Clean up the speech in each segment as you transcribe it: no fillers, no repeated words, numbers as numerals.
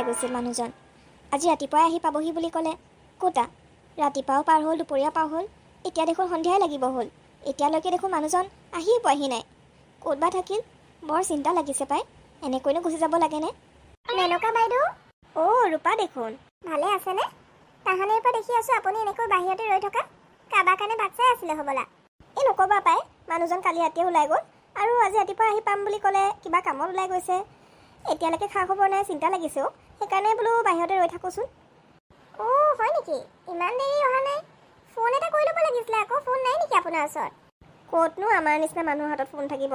গৈছিল মানুহজন। আজি ৰাতিপুৱাই আহি পাবহি বুলি ক'লে। ক'তা ৰাতিপুৱাও পাৰ হ'ল, দুপৰীয়া পাৰ হ'ল, এতিয়া দেখোন সন্ধিয়াই লাগিব হ'ল। এতিয়ালৈকে দেখোন মানুহজন আহিও পোৱাহি নাই। ক'ত বা থাকিল? বৰ চিন্তা লাগিছে পাই। এনেকৈনো গুচি যাব লাগেনে? মেনকা বাইদেউ, ৰূপা দেখোন। ভালে আছেনে? তাহানিৰ পৰা দেখি আছোঁ আপুনি এনেকৈ বাহিৰতে ৰৈ থকা। কাৰোবাৰ কাৰণে বাট চাই আছিলে হ'বলা। এই নক'বা পাই, মানুহজন কালি ৰাতিয়ে ওলাই গ'ল আৰু আজি ৰাতিপুৱা আহি পাম বুলি ক'লে। কিবা কামত ওলাই গৈছে। এতিয়ালৈকে খা খবৰ নাই, চিন্তা লাগিছে অ'। সেইকাৰণে বোলো বাহিৰতে ৰৈ থাকোঁচোন। অ' হয় নেকি? ইমান দেৰি অহা নাই? ফোন এটা কৰি ল'ব লাগিছিলে আকৌ। ফোন নাই নেকি আপোনাৰ ওচৰত? ক'তনো আমাৰ নিচিনা মানুহৰ হাতত ফোন থাকিব?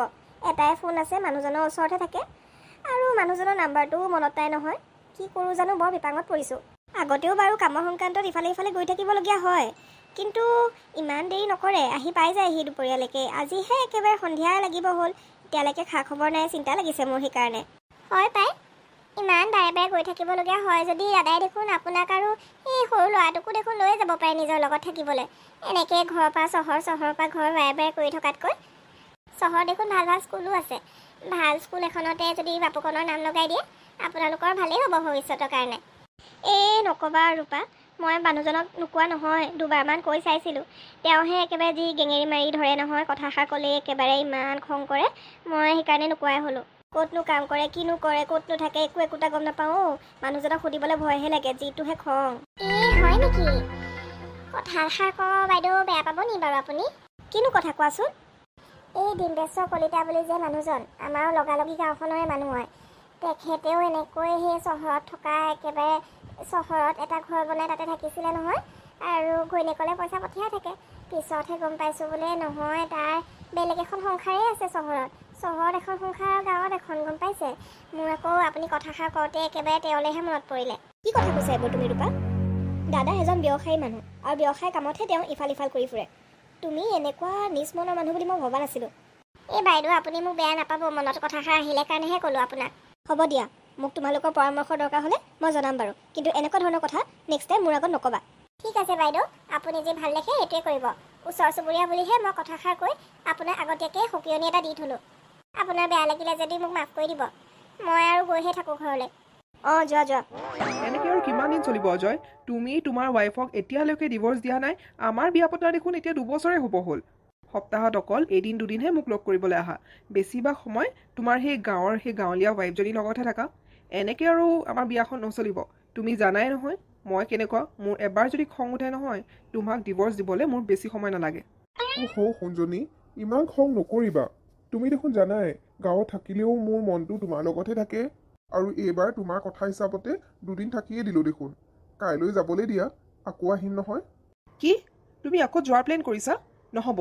এটাই ফোন আছে, মানুহজনৰ ওচৰতহে থাকে। আৰু মানুহজনৰ নাম্বাৰটোও মনত নাই নহয়। কি কৰোঁ জানো, বৰ বিপাঙত পৰিছোঁ। আগতেও বাৰু কামৰ সংক্ৰান্তত ইফালে ইফালে গৈ থাকিবলগীয়া হয়, কিন্তু ইমান দেৰি নকৰে, আহি পাই যায়হি দুপৰীয়ালৈকে। আজিহে একেবাৰে সন্ধিয়াই লাগিব হ'ল, এতিয়ালৈকে খা খবৰ নাই। চিন্তা লাগিছে মোৰ সেইকাৰণে। হয় পাই, ইমান বাৰে বাৰে গৈ থাকিবলগীয়া হয় যদি দাদাই দেখোন আপোনাক আৰু এই সৰু ল'ৰাটোকো দেখোন লৈ যাব পাৰে নিজৰ লগত থাকিবলৈ। এনেকৈ ঘৰৰ পৰা চহৰৰ পৰা ঘৰ বাৰে বাৰে কৰি থকাতকৈ চহৰত দেখোন ভাল ভাল স্কুলো আছে। ভাল স্কুল এখনতে যদি বাপুকণৰ নাম লগাই দিয়ে, আপোনালোকৰ ভালেই হ'ব ভৱিষ্যতৰ কাৰণে। নক'বা ৰূপা, মই মানুহজনক নোকোৱা নহয়, দুবাৰমান কৈ চাইছিলোঁ। তেওঁহে একেবাৰে যি গেঙেৰি মাৰি ধৰে নহয়, কথাষাৰ ক'লেই একেবাৰে ইমান খং কৰে। মই সেইকাৰণে নোকোৱাই হ'লোঁ। ক'তনো কাম কৰে, কিনো কৰে, ক'তনো থাকে, একোটা গম নাপাওঁ অ'। মানুহজনক সুধিবলৈ ভয়হে লাগে, যিটোহে খং। হয় নেকি? কথাষাৰ কওঁ বাইদেউ, বেয়া পাব নি বাৰু আপুনি? কিনো কথা কোৱাচোন? এই ডিম্বেশ্বৰ কলিতা বুলি যে মানুহজন, আমাৰ লগালগি গাঁওখনৰে মানুহ হয়। তেখেতেও এনেকৈ সেই চহৰত থকা, একেবাৰে চহৰত এটা ঘৰ বনাই তাতে থাকিছিলে নহয়। আৰু ঘৈণীয়েকলৈ পইচা পঠিয়াই থাকে। পিছতহে গম পাইছোঁ বোলে নহয়, তাৰ বেলেগ এখন সংসাৰেই আছে চহৰত। চহৰত এখন সংসাৰ আৰু গাঁৱত এখন, গম পাইছে? মোৰ আকৌ আপুনি কথাষাৰ কওঁতে একেবাৰে তেওঁলৈহে মনত পৰিলে। কি কথা কৈছা এইবোৰ তুমি ৰূপা? দাদা এজন ব্যৱসায়ী মানুহ, আৰু ব্যৱসায় কামতহে তেওঁ ইফাল ইফাল কৰি ফুৰে। তুমি এনেকুৱা নিজ মনৰ মানুহ বুলি মই ভবা নাছিলোঁ। এই বাইদেউ, আপুনি মোক বেয়া নাপাব, মনত কথাষাৰ আহিলে কাৰণেহে ক'লোঁ আপোনাক। হ'ব দিয়া, মোক তোমালোকৰ পৰামৰ্শৰ দৰকাৰ হ'লে মই জনাম বাৰু, কিন্তু এনেকুৱা ধৰণৰ কথা নেক্সট টাইম মোৰ আগত নক'বা। ঠিক আছে বাইদেউ, আপুনি যি ভাল দেখে সেইটোৱে কৰিব। ওচৰ চুবুৰীয়া বুলিহে মই কথাষাৰ কৈ আপোনাক আগতীয়াকৈ সকিয়নি এটা দি থ'লোঁ। আপোনাৰ বেয়া লাগিলে যদি মোক মাফ কৰি দিব। মই আৰু গৈহে থাকোঁ ঘৰলৈ। যোৱা। এনেকৈ আৰু কিমান দিন চলিব অজয়? তুমি তোমাৰ ৱাইফক এতিয়ালৈকে ডিভ'ৰ্চ দিয়া নাই। আমাৰ বিয়া পতা দেখোন এতিয়া 2 বছৰে হ'ব হ'ল। সপ্তাহত অকল এদিন দুদিনহে মোক লগ কৰিবলৈ আহা। বেছিভাগ সময় তোমাৰ সেই গাঁৱলীয়া ৱাইফজনীৰ লগতহে থাকা। এনেকৈ আৰু আমাৰ বিয়াখন নচলিব। তুমি জানাই নহয় মই কেনেকুৱা। মোৰ এবাৰ যদি খং উঠে নহয়, তোমাক ডিভ'ৰ্চ দিবলৈ মোৰ বেছি সময় নালাগে। সোণজনী, ইমান খং নকৰিবা। তুমি দেখোন জানাই, গাঁৱত থাকিলেও মোৰ মনটো তোমাৰ লগতহে থাকে। আৰু এইবাৰ তোমাৰ কথা হিচাপতে 2 দিন থাকিয়ে দিলোঁ দেখোন। কাইলৈ যাবলৈ দিয়া, আকৌ আহিম নহয়। কি? তুমি আকৌ যোৱাৰ প্লেন কৰিছা? নহ'ব,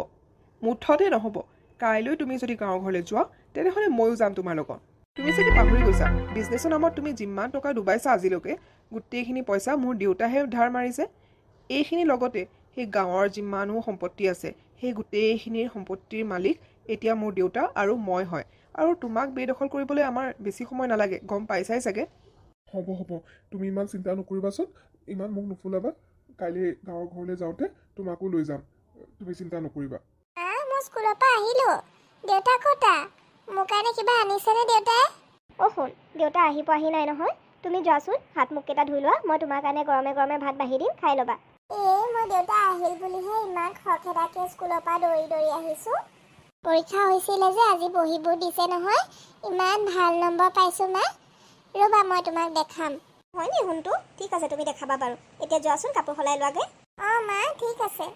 মুঠতে নহ'ব। কাইলৈ তুমি যদি গাঁৱৰ ঘৰলৈ যোৱা, তেনেহ'লে ময়ো যাম তোমাৰ লগত। তুমি চাগে পাহৰি গৈছা, বিজনেছৰ নামত তুমি যিমান টকা ডুবাইছা আজিলৈকে, গোটেইখিনি পইচা মোৰ দেউতাহে ধাৰ মাৰিছে। এইখিনিৰ লগতে সেই গাঁৱৰ যিমানো সম্পত্তি আছে, সেই গোটেইখিনিৰ সম্পত্তিৰ মালিক এতিয়া মোৰ দেউতা আৰু মই হয়। আৰু তোমাক বেদখল কৰিবলৈ আমাৰ বেছি সময় নালাগে, গম পাইছাই চাগে। হ'ব, তুমি ইমান চিন্তা নকৰিবাচোন, ইমান মোক নুফুলাবা। কাইলৈ গাঁৱৰ ঘৰলৈ যাওঁতে তোমাকো লৈ যাম, তুমি চিন্তা নকৰিবা। মই স্কুলৰ পৰা আহিলোঁ। দেউতা ক'তা? মোৰ কাৰণে কিবা আনিছেনে দেউতাই? শুন, দেউতা আহি পোৱাহি নাই নহয়। তুমি যোৱাচোন, হাত মুখকেইটা ধুই লোৱা, মই তোমাৰ কাৰণে গৰমে গৰমে ভাত বাঢ়ি দিম, খাই ল'বা। মই দেউতা আহিল বুলিহে ইমান খৰখেদাকৈ স্কুলৰ পৰা দৌৰি আহিছোঁ। পৰীক্ষা হৈছিলে যে, আজি বহীবোৰ দিছে নহয়। ইমান ভাল নম্বৰ পাইছোঁ মা। ৰ'বা, মই তোমাক দেখাম। হয়নি শুনটো? ঠিক আছে, তুমি দেখাবা বাৰু। এতিয়া যোৱাচোন, কাপোৰ সলাই লোৱাগৈ। মা, ঠিক আছে।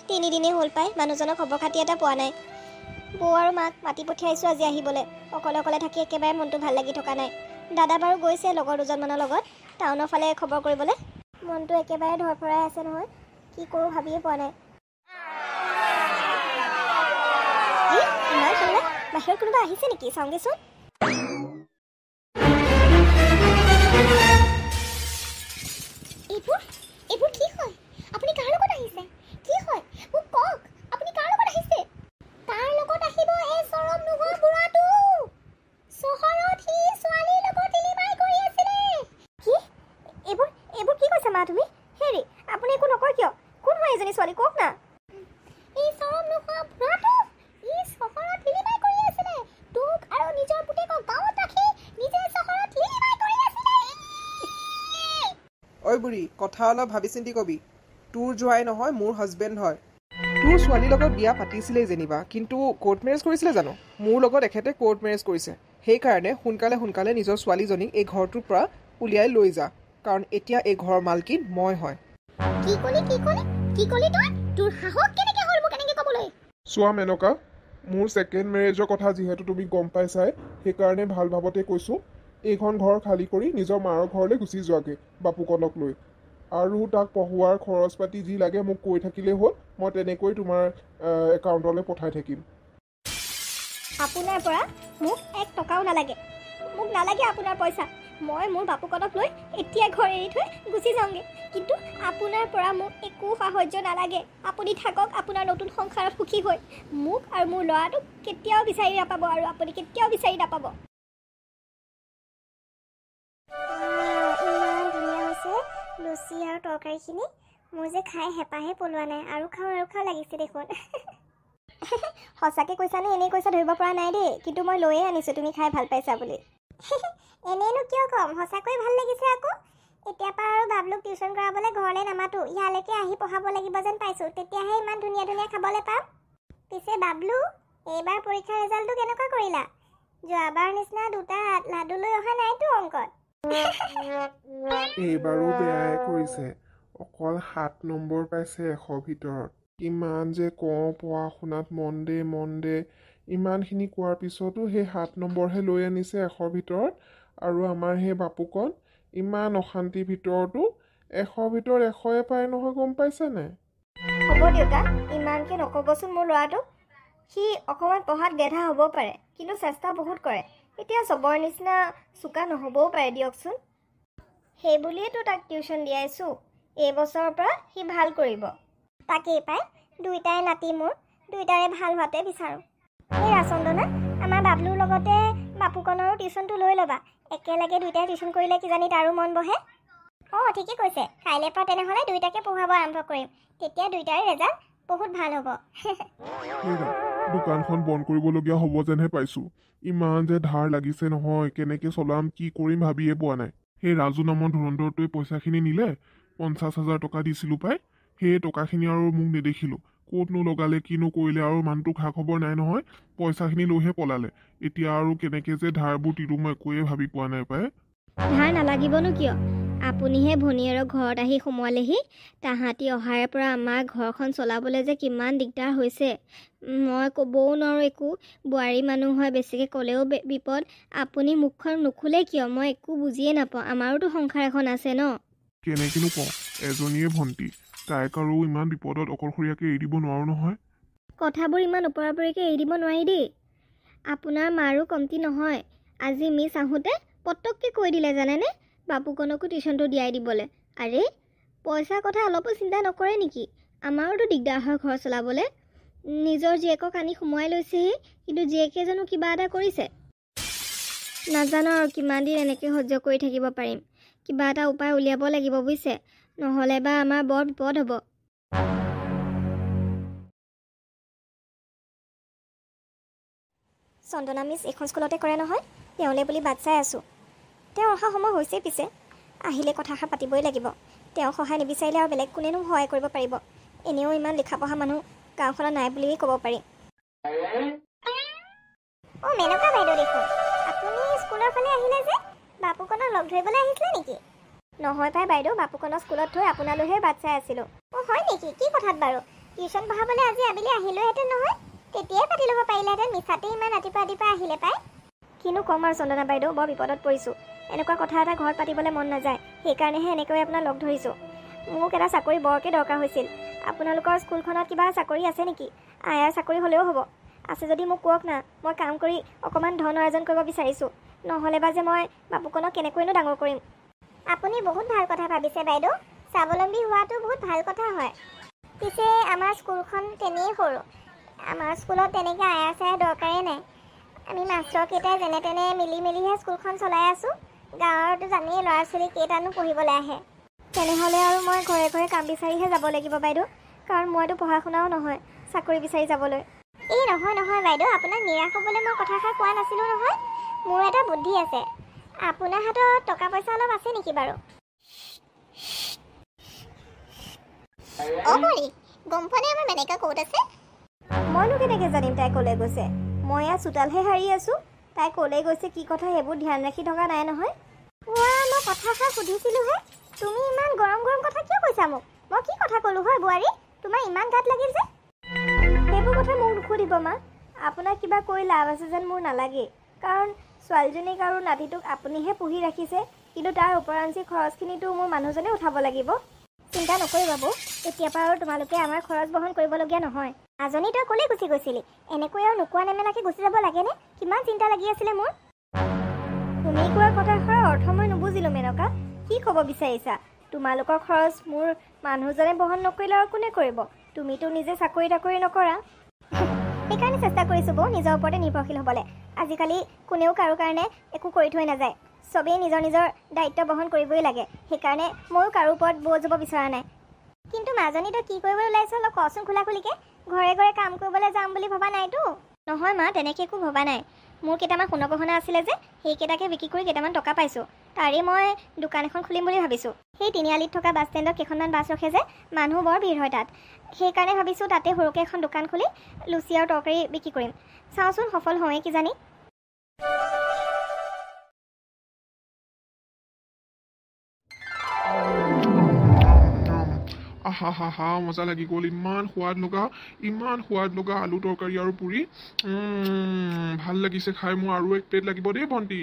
3 দিনেই হ'ল পাই, মানুহজনক খবৰ খাতি এটা পোৱা নাই। বৌ আৰু মাক মাতি পঠিয়াইছোঁ আজি আহিবলৈ। অকলে থাকি একেবাৰে মনটো ভাল লাগি থকা নাই। দাদা বাৰু গৈছে লগৰ 2জনমানৰ লগত টাউনৰ ফালে খবৰ কৰিবলৈ। মনটো একেবাৰে ধৰফৰাই আছে নহয়, কি কৰোঁ ভাবিয়ে পোৱা নাই। ইমান সোনকালে বাহিৰত কোনোবা আহিছে নেকি? চাওঁগেচোন। এইবোৰ কি হয়? আপুনি কাৰ লগত আহিছে? কি হয় মোক কওক, আপুনি কাৰ লগত আহিছে? কাৰ লগত আহিব এই চৰম নোহোৱা বুঢ়াটো? চহৰত সি ছোৱালীৰ লগত ইলিমাই কৰি আছিলে। কি? এইবোৰ কি কৈছা মা তুমি? হেৰি, আপুনি একো নকয় কিয়? কোন হয় এজনী ছোৱালী, কওক না। এই চৰম নোহোৱা বুঢ়াটো ই চহৰত ইলিমাই কৰি আছিলে। তোক আৰু নিজৰ পুতেকক গাঁৱত ৰাখি নিজে ঐ বুঢ়ী কথা অলপ ভাবি চিন্তি কবি তোৰ জোৱাই নহয় মোৰ হাজবেণ্ড হয় তোৰ ছোৱালীৰ লগত বিয়া পাতিছিলেই যেনিবা কিন্তু কোৰ্ট মেৰেজ কৰিছিলে জানো মোৰ লগত এখেতে কোৰ্ট মেৰেজ কৰিছে সেইকাৰণে সোনকালে সোনকালে নিজৰ ছোৱালীজনীক এই ঘৰটোৰ পৰা উলিয়াই লৈ যা কাৰণ এতিয়া এই ঘৰৰ মালকিন মই হয় কি কলি তই তোৰ সাহস কেনেকে হ'ল মোক কেনেকে ক'বলৈ চোৱা মেনকা মোৰ ছেকেণ্ড মেৰেজৰ কথা যিহেতু তুমি গম পাইছাই সেইকাৰণে ভাল ভাৱতে কৈছোঁ এইখন ঘৰ খালী কৰি নিজৰ মাৰ ঘৰলৈ গুচি যোৱাগৈ বাপুকণক লৈ আৰু তাক পঢ়োৱাৰ খৰচ পাতি যি লাগে মোক কৈ থাকিলেই হ'ল মই তেনেকৈ তোমাৰ একাউণ্টলৈ পঠাই থাকিম আপোনাৰ পৰা মোক 1 টকাও নালাগে মোক নালাগে আপোনাৰ পইচা মই মোৰ বাপুকণক লৈ এতিয়া ঘৰ এৰি থৈ গুচি যাওঁগৈ কিন্তু আপোনাৰ পৰা মোক একো সাহায্য নালাগে আপুনি থাকক আপোনাৰ নতুন সংসাৰত সুখী হৈ মোক আৰু মোৰ ল'ৰাটোক কেতিয়াও বিচাৰি নাপাব আৰু আপুনি কেতিয়াও বিচাৰি নাপাব ইমান ধুনীয়া হৈছে লুচি আৰু তৰকাৰীখিনি মোৰ যে খাই হেঁপাহে পলোৱা নাই আৰু খাওঁ লাগিছে দেখোন সঁচাকৈ কৈছানে এনেই কৈছা ধৰিব পৰা নাই দেই কিন্তু মই লৈয়ে আনিছোঁ তুমি খাই ভাল পাইছা বুলি এনেইনো কিয় ক'ম সঁচাকৈ ভাল লাগিছে আকৌ এতিয়াৰ পৰা আৰু বাবলুক টিউশ্যন কৰাবলৈ ঘৰলৈ নামাতো ইয়ালৈকে আহি পঢ়াব লাগিব যেন পাইছোঁ তেতিয়াহে ইমান ধুনীয়া ধুনীয়া খাবলৈ পাম পিছে বাবলু এইবাৰ পৰীক্ষাৰ ৰিজাল্টটো কেনেকুৱা কৰিলা যোৱাবাৰ নিচিনা 2টা লাডু লৈ অহা নাইতো অংকত এইবাৰো বেয়াই কৰিছে অকল 7 নম্বৰ পাইছে 100 ভিতৰত কিমান যে কওঁ পঢ়া শুনাত মন দে ইমানখিনি কোৱাৰ পিছতো সেই 7 নম্বৰহে লৈ আনিছে 100 ভিতৰত আৰু আমাৰ সেই বাপুকণ ইমান অশান্তিৰ ভিতৰতো 100 ভিতৰত 100 পায় নহয় গম পাইছে নাই হ'ব দেউতা ইমানকৈ নক'বচোন মোৰ ল'ৰাটোক সি অকণমান পঢ়াত গেধা হ'ব পাৰে কিন্তু চেষ্টা বহুত কৰে এতিয়া চবৰ নিচিনা চোকা নহ'বও পাৰে দিয়কচোন সেই বুলিয়েতো তাক টিউশ্যন দিয়াইছোঁ এইবছৰৰ পৰা সি ভাল কৰিব তাকেই পায় 2টাই নাতি মোৰ 2টাৰে ভাল হোৱাতে বিচাৰোঁ এই ৰাচন্দনা আমাৰ বাবলুৰ লগতে বাপুকণৰো টিউশ্যনটো লৈ ল'বা একেলগে 2টাই টিউশ্যন কৰিলে কিজানি তাৰো মন বহে অঁ ঠিকেই কৈছে কাইলৈৰ পৰা তেনেহ'লে 2টাকে পঢ়াব আৰম্ভ কৰিম তেতিয়া 2টাৰে ৰেজাল্ট বহুত ভাল হ'ব দোকানখন বন্ধ কৰিবলগীয়া হ'ব যেনহে পাইছোঁ ইমান যে ধাৰ লাগিছে নহয় কেনেকৈ চলাম কি কৰিম ভাবিয়ে পোৱা নাই সেই ৰাজু নামৰ ধুৰন্ধৰটোৱে পইচাখিনি নিলে 50,000 টকা দিছিলোঁ পাই সেই টকাখিনি আৰু মোক নেদেখিলোঁ ক'তনো লগালে কিনো কৰিলে আৰু মানুহটো খা খবৰ নাই নহয় পইচাখিনি লৈহে পলালে এতিয়া আৰু কেনেকৈ যে ধাৰবোৰ তিৰো মই একোৱে ভাবি পোৱা নাই পাই ধাৰ নালাগিবনো কিয় আপুনিহে ভনীয়েৰক ঘৰত আহি সোমোৱালেহি তাহাঁতি অহাৰে পৰা আমাৰ ঘৰখন চলাবলৈ যে কিমান দিগদাৰ হৈছে মই ক'বও নোৱাৰোঁ একো বোৱাৰী মানুহ হয় বেছিকৈ ক'লেও বিপদ আপুনি মুখখন নুখুলে কিয় মই একো বুজিয়ে নাপাওঁ আমাৰোতো সংসাৰ এখন আছে ন কেনেকেনো কওঁ এজনীয়ে ভণ্টি তাইক আৰু ইমান বিপদত অকলশৰীয়াকৈ এৰি দিব নোৱাৰোঁ নহয় কথাবোৰ ইমান ওপৰা-ওপৰিকৈ এৰি দিব নোৱাৰি দেই আপোনাৰ মাৰো কমতি নহয় আজি মিছ আহোঁতে পটককৈ কৈ দিলে জানেনে বাপুকণকো টিউশ্যনটো দিয়াই দিবলৈ আৰে পইচাৰ কথা অলপো চিন্তা নকৰে নেকি আমাৰোতো দিগদাৰ হয় ঘৰ চলাবলৈ নিজৰ জীয়েকক আনি সোমোৱাই লৈছেহি কিন্তু জীয়েকে জানো কিবা এটা কৰিছে নাজানো আৰু কিমান দিন এনেকৈ সহ্য কৰি থাকিব পাৰিম কিবা এটা উপায় উলিয়াব লাগিব বুজিছে নহ'লে বা আমাৰ বৰ বিপদ হ'ব চন্দনা মিছ এইখন স্কুলতে কৰে নহয় তেওঁলৈ বুলি বাট চাই আছোঁ তেওঁ অহা সময় হৈছেই পিছে আহিলে কথাষাৰ পাতিবই লাগিব তেওঁ সহায় নিবিচাৰিলে আৰু বেলেগ কোনেনো সহায় কৰিব পাৰিব এনেও ইমান লিখা পঢ়া মানুহ গাঁওখনত নাই বুলিয়েই ক'ব পাৰি অঁ মেনকা বাইদেউ দেখোন আপুনি স্কুলৰ ফালে আহিলে যে বাপুকণক লগ ধৰিবলৈ আহিছিলে নেকি নহয় পাই বাইদেউ বাপুকণক স্কুলত থৈ আপোনালৈহে বাট চাই আছিলোঁ অঁ হয় নেকি কি কথাত বাৰু টিউশ্যন পঢ়াবলৈ আজি আবেলি আহিলোহেঁতেন নহয় তেতিয়াই পাতি ল'ব পাৰিলেহেঁতেন মিছাতে ইমান ৰাতিপুৱা আহিলে পাই কিনো ক'ম আৰু চন্দনা বাইদেউ বৰ বিপদত পৰিছোঁ এনেকুৱা কথা এটা ঘৰত পাতিবলৈ মন নাযায় সেইকাৰণেহে এনেকৈ আপোনাক লগ ধৰিছোঁ মোক এটা চাকৰি বৰকৈ দৰকাৰ হৈছিল আপোনালোকৰ স্কুলখনত কিবা চাকৰি আছে নেকি আয়াৰ চাকৰি হ'লেও হ'ব আছে যদি মোক কওক না মই কাম কৰি অকণমান ধন অৰ্জন কৰিব বিচাৰিছোঁ নহ'লে বা যে মই বাপুকণক কেনেকৈনো ডাঙৰ কৰিম আপুনি বহুত ভাল কথা ভাবিছে বাইদেউ স্বাৱলম্বী হোৱাটো বহুত ভাল কথা হয় পিছে আমাৰ স্কুলখন তেনেই সৰু আমাৰ স্কুলত তেনেকৈ আয়া চায়া দৰকাৰেই নাই আমি মাষ্টৰকেইটাই যেনে তেনে মিলি মেলিহে স্কুলখন চলাই আছোঁ গাঁৱৰতো জানেই ল'ৰা ছোৱালী কেইটানো পঢ়িবলৈ আহে তেনেহ'লে আৰু মই ঘৰে ঘৰে কাম বিচাৰিহে যাব লাগিব বাইদেউ কাৰণ মইতো পঢ়া শুনাও নহয় চাকৰি বিচাৰি যাবলৈ এই নহয় বাইদেউ আপোনাক নিৰাশ হ'বলৈ মই কথাষাৰ কোৱা নাছিলোঁ নহয় মোৰ এটা বুদ্ধি আছে আপোনাৰ হাতত টকা পইচা অলপ আছে নেকি বাৰু অ পৰি গম পোৱা নাই আমাৰ মেনেকা ক'ত আছে? মইনো কেনেকৈ জানিম তাই ক'লৈ গৈছে? মই ইয়াত চোতালহে সাৰি আছোঁ। তাই ক'লৈ গৈছে কি কথা সেইবোৰ ধ্যান ৰাখি থকা নাই নহয়। মই কথাষাৰ সুধিছিলোঁহে, তুমি ইমান গৰম গৰম কথা কিয় কৈছা মোক? মই কি কথা ক'লোঁ হয় বোৱাৰী? তোমাৰ ইমান গাত লাগিল যে? সেইবোৰ কথা মোক নুসুধিব মা। আপোনাক কিবা কৈ লাভ আছে যেন মোৰ নালাগে, কাৰণ ছোৱালীজনীক আৰু নাতিটোক আপুনিহে পুহি ৰাখিছে, কিন্তু তাৰ ওপৰঞ্চি খৰচখিনিতো মোৰ মানুহজনে উঠাব লাগিব। চিন্তা নকৰিব বৌ, এতিয়াৰ পৰা আৰু তোমালোকে আমাৰ খৰচ বহন কৰিবলগীয়া নহয়। মাজনী তই ক'লৈ গুচি গৈছিলি? এনেকৈ আৰু নোকোৱা নেমেলাকৈ গুচি যাব লাগেনে? কিমান চিন্তা লাগি আছিলে মোৰ। তুমি কোৱা কথাষাৰৰ অৰ্থ মই নুবুজিলোঁ মেনকা। কি ক'ব বিচাৰিছা? তোমালোকৰ খৰচ মোৰ মানুহজনে বহন নকৰিলে আৰু কোনে কৰিব? তুমিতো নিজে চাকৰি তাকৰি নকৰা। সেইকাৰণে চেষ্টা কৰিছোঁ বৌ নিজৰ ওপৰতে নিৰ্ভৰশীল হ'বলৈ। আজিকালি কোনেও কাৰো কাৰণে একো কৰি থৈ নাযায়। চবেই নিজৰ নিজৰ দায়িত্ব বহন কৰিবই লাগে। সেইকাৰণে ময়ো কাৰো ওপৰত বোজ হ'ব বিচৰা নাই। কিন্তু মাজনী তই কি কৰিবলৈ ওলাইছ অলপ কচোন খোলা খুলিকৈ। ঘৰে ঘৰে কাম কৰিবলৈ যাম বুলি ভবা নাইতো? নহয় মা, তেনেকৈ একো ভবা নাই। মোৰ কেইটামান সোণৰ গহনা আছিলে যে, সেইকেইটাকে বিক্ৰী কৰি কেইটামান টকা পাইছোঁ। তাৰে মই দোকান এখন খুলিম বুলি ভাবিছোঁ। সেই তিনিআলিত থকা বাছ ষ্টেণ্ডত কেইখনমান বাছ ৰখে যে, মানুহ বৰ ভিৰ হয় তাত। সেইকাৰণে ভাবিছোঁ তাতে সৰুকৈ এখন দোকান খুলি লুচি আৰু তৰকাৰী বিক্ৰী কৰিম। চাওঁচোন সফল হওঁৱে কিজানি। আহা হা হা মজা লাগি গ'ল। ইমান সোৱাদ লগা আলু তৰকাৰী আৰু পুৰি। ভাল লাগিছে খাই। মোৰ আৰু এক প্লেট লাগিব দেই ভণ্টি।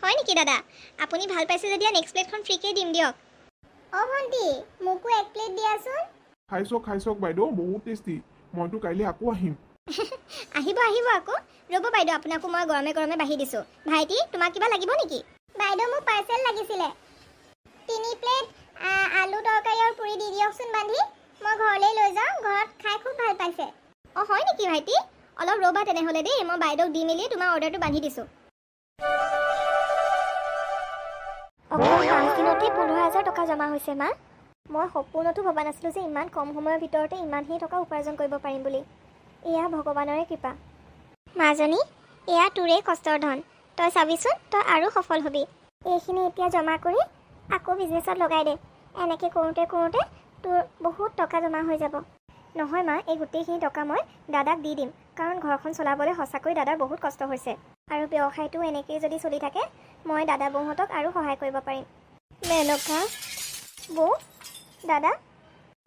হয় নেকি দাদা? আপুনি ভাল পাইছে যেতিয়া নেক্সট প্লেটখন ফ্ৰীকৈ দিম দিয়ক। অ' ভণ্টি মোকো এক প্লেট দিয়াচোন। খাই চাওক বাইদেউ, বহুত টেষ্টি। মইতো কাইলৈ আকৌ আহিম। আহিব আকৌ। ৰ'ব বাইদেউ, আপোনাকো মই গৰমে গৰমে বাঢ়ি দিছোঁ। ভাইটি তোমাক কিবা লাগিব নেকি? বাইদেউ মোক পাৰ্চেল লাগিছিলে। 3 প্লেট আলু তৰকাৰী আৰু পুৰি দি দিয়কচোন বান্ধি। মই ঘৰলৈ লৈ যাওঁ, ঘৰত খাই খুব ভাল পাইছে। অঁ হয় নেকি ভাইটি? অলপ ৰ'বা তেনেহ'লে দেই, মই বাইদেউক দি মেলি তোমাৰ অৰ্ডাৰটো বান্ধি দিছোঁ। অকল কামখিনতেই 15,000 টকা জমা হৈছে মা। মই সপোনতো ভবা নাছিলোঁ যে ইমান কম সময়ৰ ভিতৰতে ইমানখিনি টকা উপাৰ্জন কৰিব পাৰিম বুলি। এয়া ভগৱানৰে কৃপা। মাজনী এয়া তোৰেই কষ্টৰ ধন। তই চাবিচোন তই আৰু সফল হ'বি। এইখিনি এতিয়া জমা কৰি আকৌ বিজনেছত লগাই দে। এনেকৈ কৰোঁতে তোৰ বহুত টকা জমা হৈ যাব। নহয় মা, এই গোটেইখিনি টকা মই দাদাক দি দিম, কাৰণ ঘৰখন চলাবলৈ সঁচাকৈ দাদাৰ বহুত কষ্ট হৈছে। আৰু ব্যৱসায়টো এনেকৈয়ে যদি চলি থাকে, মই দাদা বৌহঁতক আৰু সহায় কৰিব পাৰিম। মেনকা বৌ, দাদা।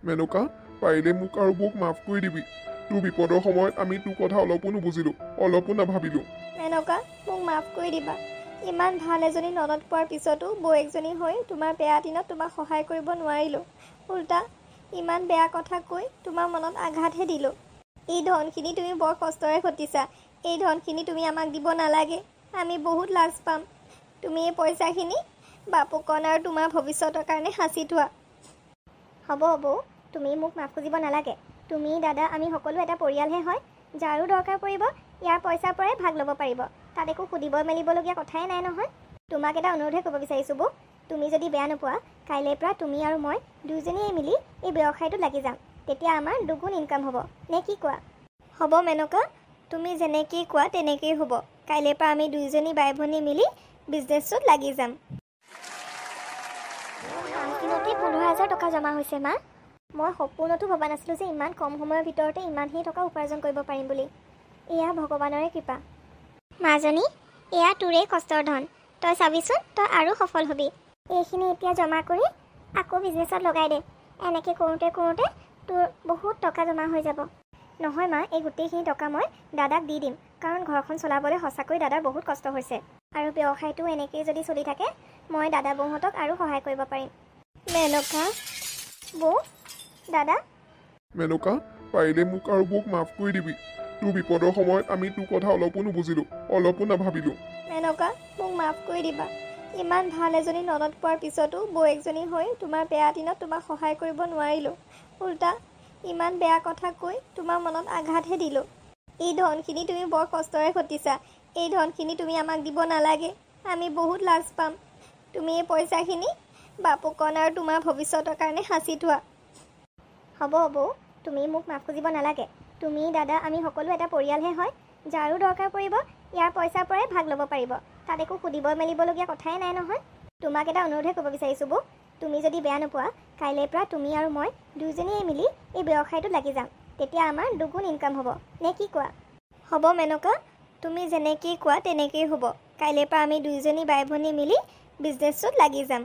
মেনকা, পাৰিলে মোক আৰু বৌক মাফ কৰি দিবি। তোৰ বিপদৰ সময়ত আমি তোৰ কথা অলপো নুবুজিলোঁ, অলপো নাভাবিলোঁ। মেনকা, মোক মাফ কৰি দিবা। ইমান ভাল এজনী ননদ পোৱাৰ পিছতো বৌয়েকজনী হৈ তোমাৰ বেয়া দিনত তোমাক সহায় কৰিব নোৱাৰিলোঁ। উল্টা ইমান বেয়া কথা কৈ তোমাৰ মনত আঘাতহে দিলোঁ। এই ধনখিনি তুমি বৰ কষ্টৰে ঘটিছা। এই ধনখিনি তুমি আমাক দিব নালাগে। আমি বহুত লাজ পাম। তুমি এই পইচাখিনি বাপুকণ আৰু তোমাৰ ভৱিষ্যতৰ কাৰণে সাঁচি থোৱা। হ'ব বৌ, তুমি মোক মাফ খুজিব নালাগে। তুমি দাদা আমি সকলো এটা পৰিয়ালহে হয়। যাৰো দৰকাৰ পৰিব ইয়াৰ পইচাৰ পৰাই ভাগ ল'ব পাৰিব। তাত একো সুধিব মেলিবলগীয়া কথাই নাই নহয়। তোমাক এটা অনুৰোধহে কৰিব বিচাৰিছোঁ বৌ, তুমি যদি বেয়া নোপোৱা, কাইলৈৰ পৰা তুমি আৰু মই দুয়োজনীয়ে মিলি এই ব্যৱসায়টোত লাগি যাম। তেতিয়া আমাৰ দুগুণ ইনকাম হ'ব। নে কি কোৱা? হ'ব মেনকা, তুমি যেনেকেই কোৱা তেনেকেই হ'ব। কাইলৈৰ পৰা আমি দুয়োজনী বাই ভনী মিলি বিজনেছটোত লাগি যাম। কামখিনতেই 15,000 টকা জমা হৈছে মা। মই সপোনতো ভবা নাছিলোঁ যে ইমান কম সময়ৰ ভিতৰতে ইমানখিনি টকা উপাৰ্জন কৰিব পাৰিম বুলি। এয়া ভগৱানৰে কৃপা। মাজনী এয়া তোৰেই কষ্টৰ ধন। তই চাবিচোন তই আৰু সফল হ'বি। এইখিনি এতিয়া জমা কৰি আকৌ বিজনেছত লগাই দে। এনেকৈ কৰোঁতে তোৰ বহুত টকা জমা হৈ যাব। নহয় মা, এই গোটেইখিনি টকা মই দাদাক দি দিম, কাৰণ ঘৰখন চলাবলৈ সঁচাকৈ দাদাৰ বহুত কষ্ট হৈছে। আৰু ব্যৱসায়টো এনেকৈয়ে যদি চলি থাকে, মই দাদা বৌহঁতক আৰু সহায় কৰিব পাৰিম। মেনকা বৌ, দাদা। মেনকা, পাৰিলে মোক আৰু বৌক মাফ কৰি দিবি। তোৰ বিপদৰ সময়ত আমি তোৰ কথা অলপো নুবুজিলোঁ, অলপো নাভাবিলোঁ। মেনকা, মোক মাফ কৰি দিবা। ইমান ভাল এজনী ননদ পোৱাৰ পিছতো বৌয়েকজনী হৈ তোমাৰ বেয়া দিনত তোমাক সহায় কৰিব নোৱাৰিলোঁ। উল্টা ইমান বেয়া কথা কৈ তোমাৰ মনত আঘাতহে দিলোঁ। এই ধনখিনি তুমি বৰ কষ্টৰে ঘটিছা। এই ধনখিনি তুমি আমাক দিব নালাগে। আমি বহুত লাজ পাম। তুমি এই পইচাখিনি বাপুকণ আৰু তোমাৰ ভৱিষ্যতৰ কাৰণে সাঁচি থোৱা। হ'ব বৌ, তুমি মোক মাফ খুজিব নালাগে। তুমি দাদা আমি সকলো এটা পৰিয়ালহে হয়। যাৰো দৰকাৰ পৰিব ইয়াৰ পইচাৰ পৰাই ভাগ ল'ব পাৰিব। তাত একো সুধিব মেলিবলগীয়া কথাই নাই নহয়। তোমাক এটা অনুৰোধহে কৰিব বিচাৰিছোঁ বৌ, তুমি যদি বেয়া নোপোৱা, কাইলৈৰ পৰা তুমি আৰু মই দুয়োজনীয়ে মিলি এই ব্যৱসায়টোত লাগি যাম। তেতিয়া আমাৰ দুগুণ ইনকাম হ'ব, নে কি কোৱা? হ'ব মেনকা, তুমি যেনেকেই কোৱা তেনেকেই হ'ব। কাইলৈৰ পৰা আমি দুয়োজনী বাই ভনী মিলি বিজনেছটোত লাগি যাম।